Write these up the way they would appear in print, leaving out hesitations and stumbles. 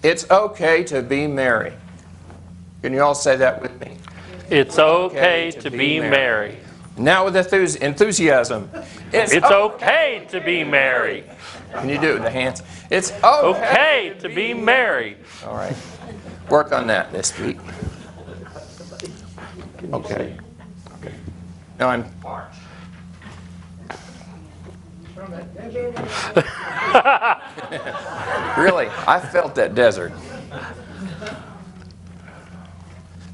It's okay to be merry. Can you all say that with me? It's okay to be merry. Now with enthusiasm. It's okay to be merry. Can you do it with the hands? It's Okay to be merry. All right. Work on that this week. Okay. Now I'm parched. Really, I felt that desert.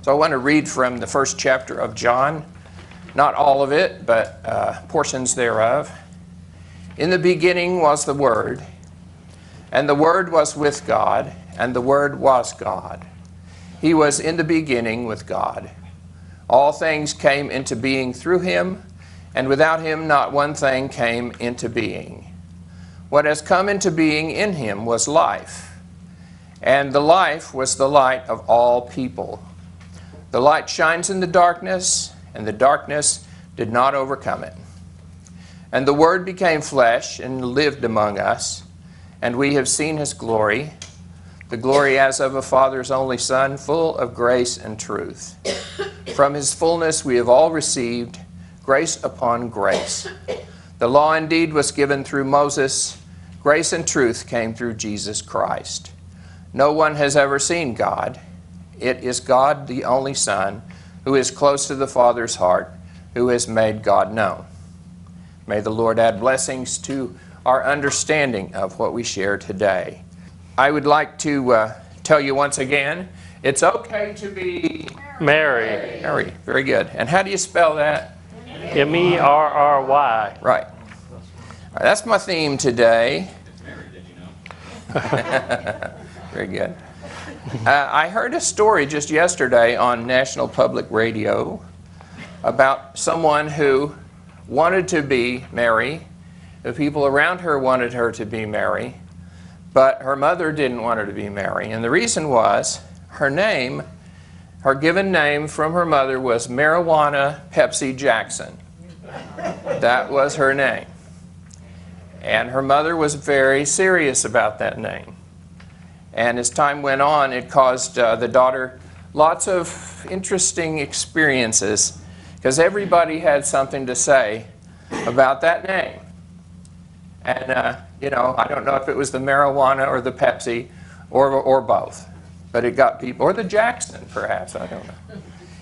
So I want to read from the first chapter of John. Not all of it, but portions thereof. In the beginning was the Word, and the Word was with God, and the Word was God. He was in the beginning with God. All things came into being through him, and without him not one thing came into being. What has come into being in him was life, and the life was the light of all people. The light shines in the darkness, and the darkness did not overcome it. And the Word became flesh and lived among us, and we have seen his glory, the glory as of a Father's only Son, full of grace and truth. From his fullness we have all received grace upon grace. The law indeed was given through Moses. Grace and truth came through Jesus Christ. No one has ever seen God. It is God, the only Son, who is close to the Father's heart, who has made God known. May the Lord add blessings to our understanding of what we share today. I would like to tell you once again, it's okay to be Merry. merry. Very good. And how do you spell that? M-E-R-R-Y. Right. All right, that's my theme today. Very good. I heard a story just yesterday on National Public Radio about someone who wanted to be merry. The people around her wanted her to be merry, but her mother didn't want her to be merry. And the reason was her name, her given name from her mother was Marijuana Pepsi Jackson. That was her name. And her mother was very serious about that name. And as time went on, it caused the daughter lots of interesting experiences because everybody had something to say about that name. And, I don't know if it was the marijuana or the Pepsi or both, but it got people, or the Jackson perhaps, I don't know.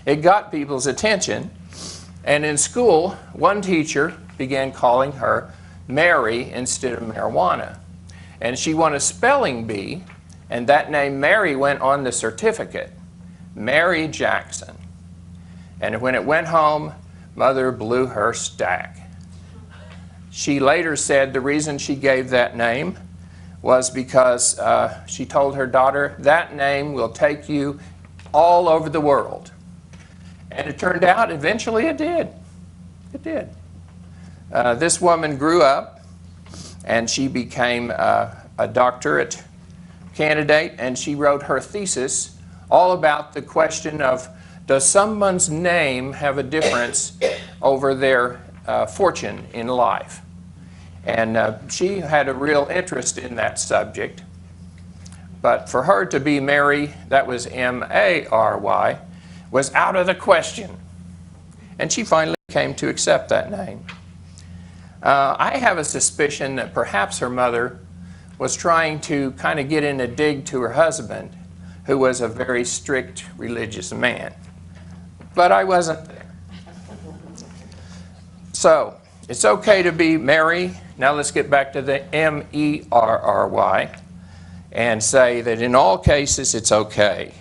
It got people's attention. And in school, one teacher began calling her Mary instead of marijuana. And she won a spelling bee, and that name Mary went on the certificate, Mary Jackson. And when it went home, Mother blew her stack. She later said the reason she gave that name was because she told her daughter, that name will take you all over the world. And it turned out, eventually it did. It did. This woman grew up, and she became a doctorate candidate, and she wrote her thesis all about the question of, does someone's name have a difference over their fortune in life? And she had a real interest in that subject. But for her to be Mary, that was M-A-R-Y, was out of the question. And she finally came to accept that name. I have a suspicion that perhaps her mother was trying to kind of get in a dig to her husband, who was a very strict religious man. But I wasn't there. So, it's okay to be merry. Now let's get back to the M-E-R-R-Y and say that in all cases it's okay.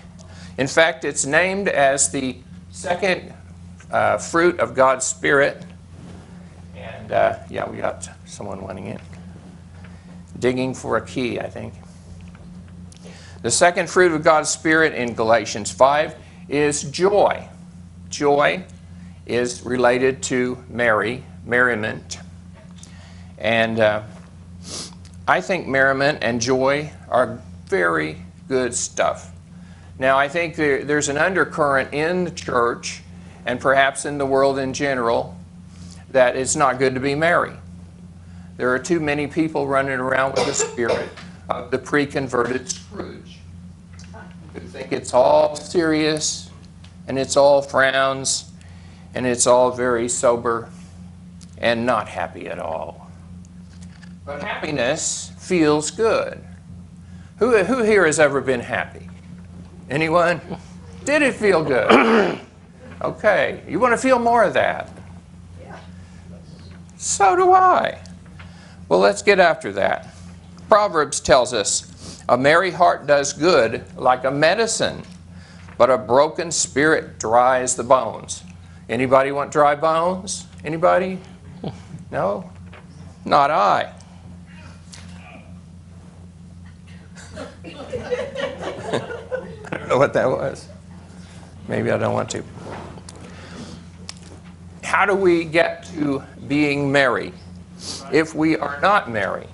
In fact, it's named as the second fruit of God's Spirit. And yeah, we got someone wanting in. Digging for a key, I think. The second fruit of God's Spirit in Galatians 5 is joy. Joy is related to merriment. And I think merriment and joy are very good stuff. Now, I think there's an undercurrent in the church, and perhaps in the world in general, that it's not good to be merry. There are too many people running around with the spirit of the pre-converted Scrooge. who think it's all serious and it's all frowns and it's all very sober and not happy at all. But happiness feels good. Who here has ever been happy? Anyone? Did it feel good? Okay. You want to feel more of that? So do I. Well, let's get after that. Proverbs tells us, a merry heart does good like a medicine, but a broken spirit dries the bones. Anybody want dry bones? Anybody? No? Not I. I don't know what that was. Maybe I don't want to. How do we get to being merry if we are not merry?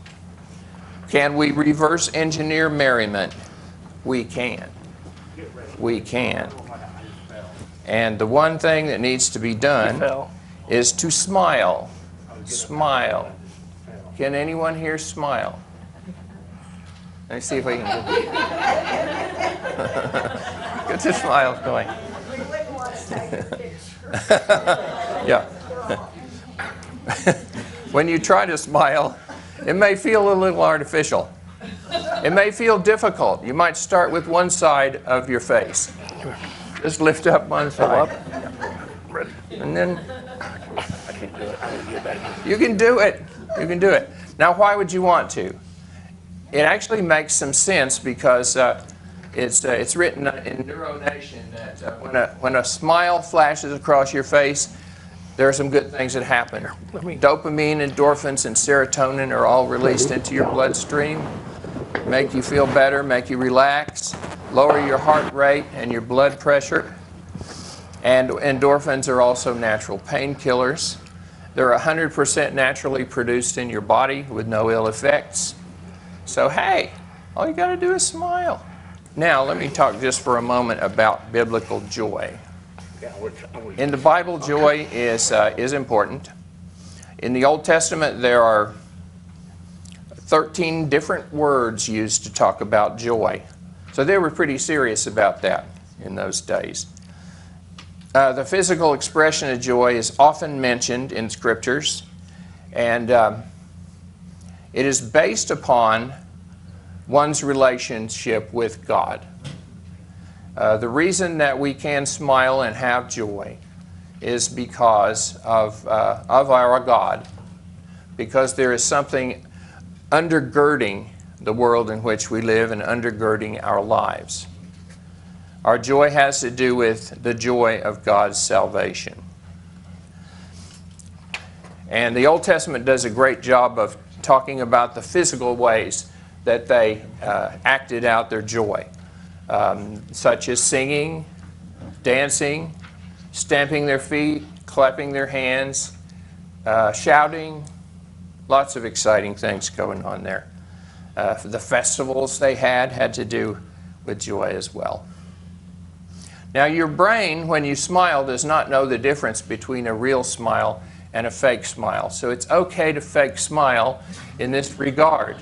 Can we reverse engineer merriment? We can. We can. And the one thing that needs to be done is to smile. Smile. Can anyone here smile? Let me see if I can get the smiles going. Yeah. When you try to smile, it may feel a little artificial. It may feel difficult. You might start with one side of your face. Just lift up one side. And then you can do it. You can do it. Now, why would you want to? It actually makes some sense because it's written in NeuroNation that when a smile flashes across your face, there are some good things that happen. Dopamine, endorphins, and serotonin are all released into your bloodstream, make you feel better, make you relax, lower your heart rate and your blood pressure. And endorphins are also natural painkillers. They're 100% naturally produced in your body with no ill effects. So hey, all you got to do is smile. Now let me talk just for a moment about biblical joy. In the Bible, joy is important. In the Old Testament, there are 13 different words used to talk about joy. So they were pretty serious about that in those days. The physical expression of joy is often mentioned in scriptures, and it is based upon one's relationship with God. The reason that we can smile and have joy is because of our God, because there is something undergirding the world in which we live and undergirding our lives. Our joy has to do with the joy of God's salvation. And the Old Testament does a great job of talking about the physical ways that they acted out their joy, such as singing, dancing, stamping their feet, clapping their hands, shouting. Lots of exciting things going on there. The festivals they had to do with joy as well. Now, your brain, when you smile, does not know the difference between a real smile and a fake smile. So it's okay to fake smile in this regard.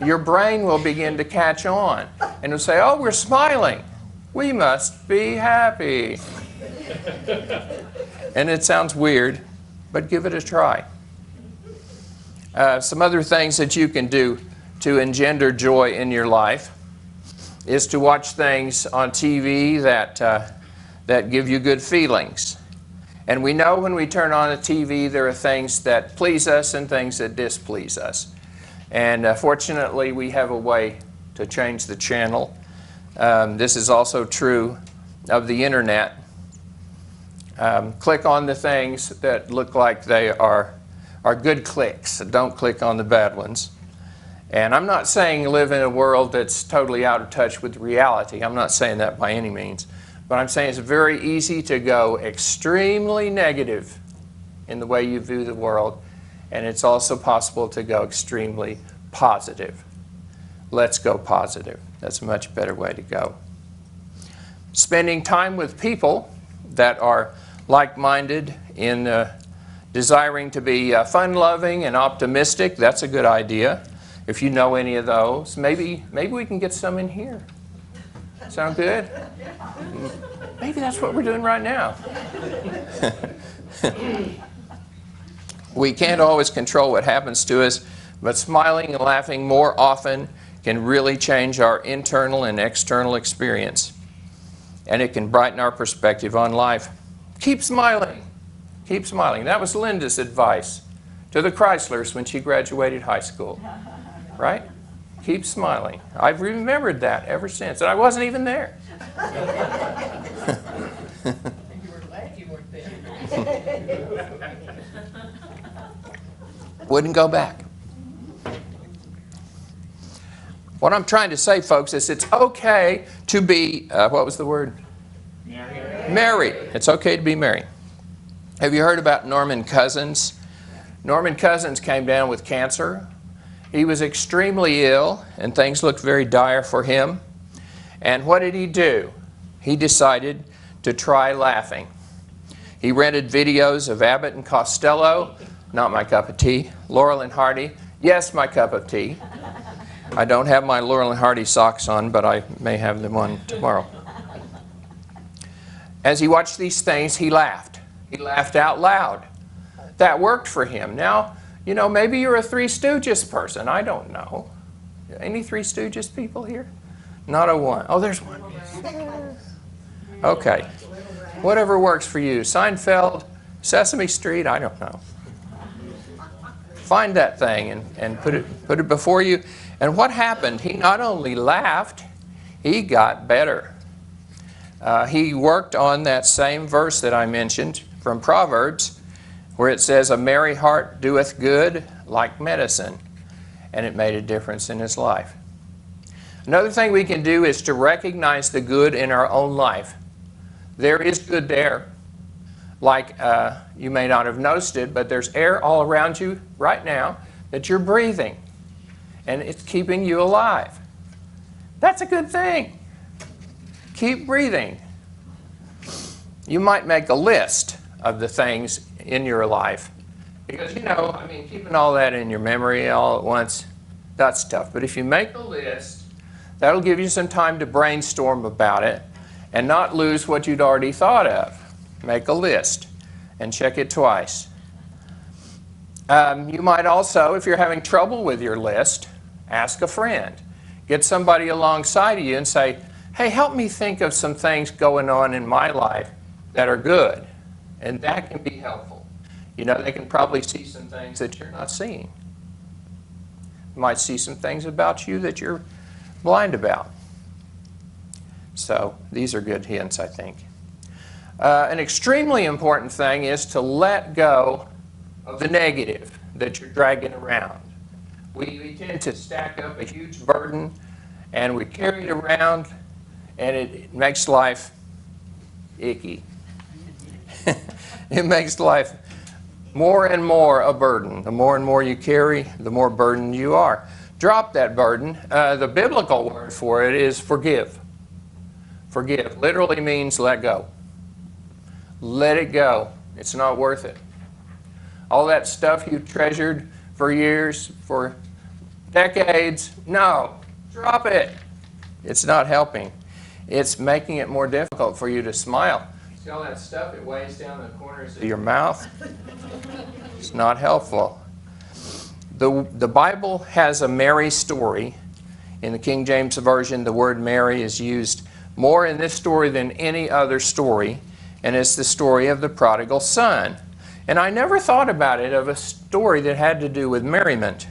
Your brain will begin to catch on and it'll say, oh, we're smiling. We must be happy. And it sounds weird, but give it a try. Some other things that you can do to engender joy in your life is to watch things on TV that give you good feelings. And we know when we turn on a TV, there are things that please us and things that displease us. And fortunately, we have a way to change the channel. This is also true of the internet. Click on the things that look like they are good clicks. Don't click on the bad ones. And I'm not saying live in a world that's totally out of touch with reality. I'm not saying that by any means. But I'm saying it's very easy to go extremely negative in the way you view the world. And it's also possible to go extremely positive. Let's go positive. That's a much better way to go. Spending time with people that are like-minded in desiring to be fun-loving and optimistic, that's a good idea. If you know any of those, maybe we can get some in here. Sound good? Maybe that's what we're doing right now. We can't always control what happens to us, but smiling and laughing more often can really change our internal and external experience. And it can brighten our perspective on life. Keep smiling. Keep smiling. That was Linda's advice to the Chryslers when she graduated high school. Right? Keep smiling. I've remembered that ever since. And I wasn't even there. You were glad you weren't there. Wouldn't go back. What I'm trying to say, folks, is it's okay to be, what was the word? Merry. It's okay to be merry. Have you heard about Norman Cousins? Norman Cousins came down with cancer. He was extremely ill, and things looked very dire for him. And what did he do? He decided to try laughing. He rented videos of Abbott and Costello, not my cup of tea. Laurel and Hardy, yes, my cup of tea. I don't have my Laurel and Hardy socks on, but I may have them on tomorrow. As he watched these things, he laughed. He laughed out loud. That worked for him. Now, you know, maybe you're a Three Stooges person. I don't know. Any Three Stooges people here? Not a one. Oh, there's one. Okay. Whatever works for you. Seinfeld, Sesame Street, I don't know. Find that thing and put it before you. And what happened? He not only laughed, he got better. He worked on that same verse that I mentioned from Proverbs, where it says, "A merry heart doeth good like medicine," and it made a difference in his life. Another thing we can do is to recognize the good in our own life. There is good there. Like you may not have noticed it, but there's air all around you right now that you're breathing, and it's keeping you alive. That's a good thing. Keep breathing. You might make a list of the things in your life, because, you know, I mean, keeping all that in your memory all at once, that's tough. But if you make a list, that'll give you some time to brainstorm about it and not lose what you'd already thought of. Make a list and check it twice. You might also, if you're having trouble with your list, ask a friend. Get somebody alongside of you and say, "Hey, help me think of some things going on in my life that are good." And that can be helpful. You know, they can probably see some things that you're not seeing. You might see some things about you that you're blind about. So these are good hints, I think. An extremely important thing is to let go of the negative that you're dragging around. We tend to stack up a huge burden, and we carry it around, and it makes life icky. It makes life more and more a burden. The more and more you carry, the more burdened you are. Drop that burden. The biblical word for it is forgive. Forgive literally means let go. Let it go. It's not worth it. All that stuff you've treasured for years, for decades, no, drop it. It's not helping. It's making it more difficult for you to smile. See all that stuff? It weighs down the corners of your mouth. It's not helpful. The Bible has a merry story. In the King James Version, the word merry is used more in this story than any other story, and it's the story of the prodigal son. And I never thought about it of a story that had to do with merriment,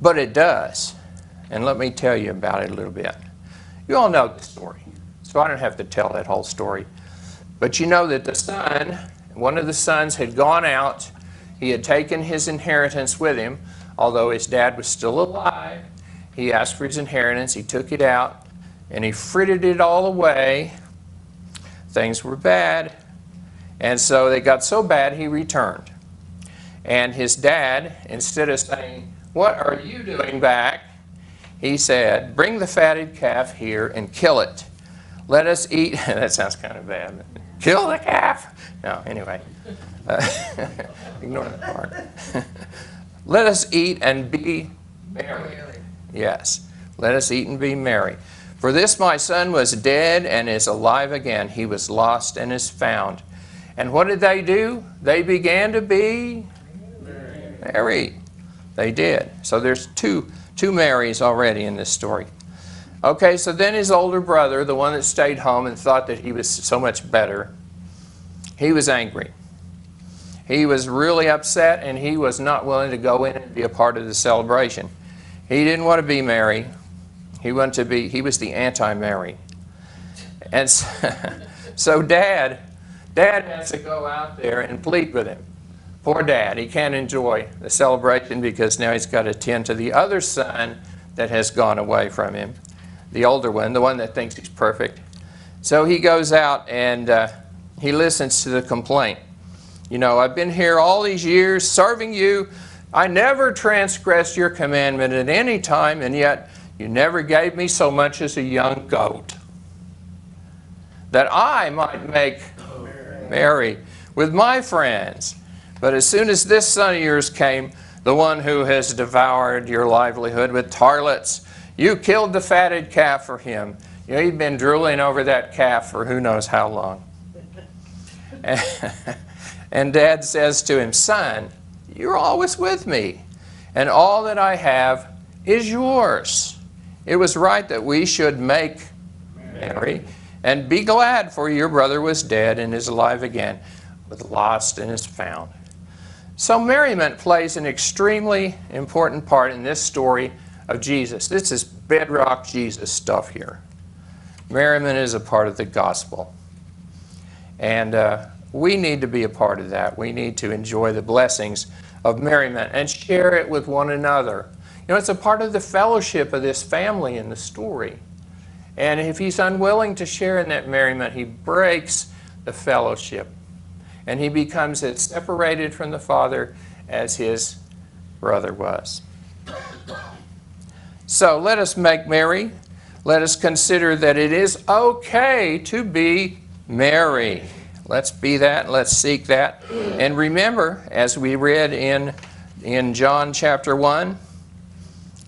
but it does. And let me tell you about it a little bit. You all know the story, so I don't have to tell that whole story. But you know that the son, one of the sons had gone out. He had taken his inheritance with him, although his dad was still alive. He asked for his inheritance. He took it out, and he frittered it all away. Things were bad. And so they got so bad, he returned. And his dad, instead of saying, "What are you doing back?" he said, "Bring the fatted calf here and kill it. Let us eat." That sounds kind of bad. Kill the calf. No, anyway. Ignore that part. "Let us eat and be merry." Yes. Let us eat and be merry. For this my son was dead and is alive again. He was lost and is found. And what did they do? They began to be married. They did. So there's two Marys already in this story. Okay, so then his older brother, the one that stayed home and thought that he was so much better, he was angry. He was really upset, and he was not willing to go in and be a part of the celebration. He didn't want to be Mary. He was the anti-Mary. And so Dad has to go out there and plead with him. Poor Dad, he can't enjoy the celebration because now he's got to tend to the other son that has gone away from him. The older one, the one that thinks he's perfect. So he goes out and he listens to the complaint. You know, I've been here all these years serving you. I never transgressed your commandment at any time, and yet you never gave me so much as a young goat, that I might make merry with my friends. But as soon as this son of yours came, the one who has devoured your livelihood with harlots, you killed the fatted calf for him. You know, he'd been drooling over that calf for who knows how long. And Dad says to him, son, you're always with me, and all that I have is yours. It was right that we should make merry and be glad, for your brother was dead and is alive again, was lost and is found. So merriment plays an extremely important part in this story of Jesus. This is bedrock Jesus stuff here. Merriment is a part of the gospel. And we need to be a part of that. We need to enjoy the blessings of merriment and share it with one another. You know, it's a part of the fellowship of this family in the story. And if he's unwilling to share in that merriment, he breaks the fellowship. And he becomes as separated from the Father as his brother was. So let us make merry. Let us consider that it is okay to be merry. Let's be that. Let's seek that. And remember, as we read in John chapter 1,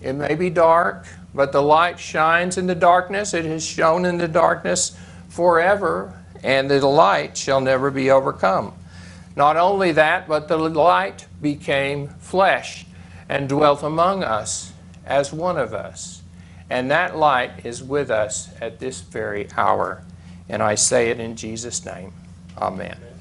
it may be dark, but the light shines in the darkness. It has shone in the darkness forever, and the light shall never be overcome. Not only that, but the light became flesh and dwelt among us as one of us. And that light is with us at this very hour. And I say it in Jesus' name. Amen.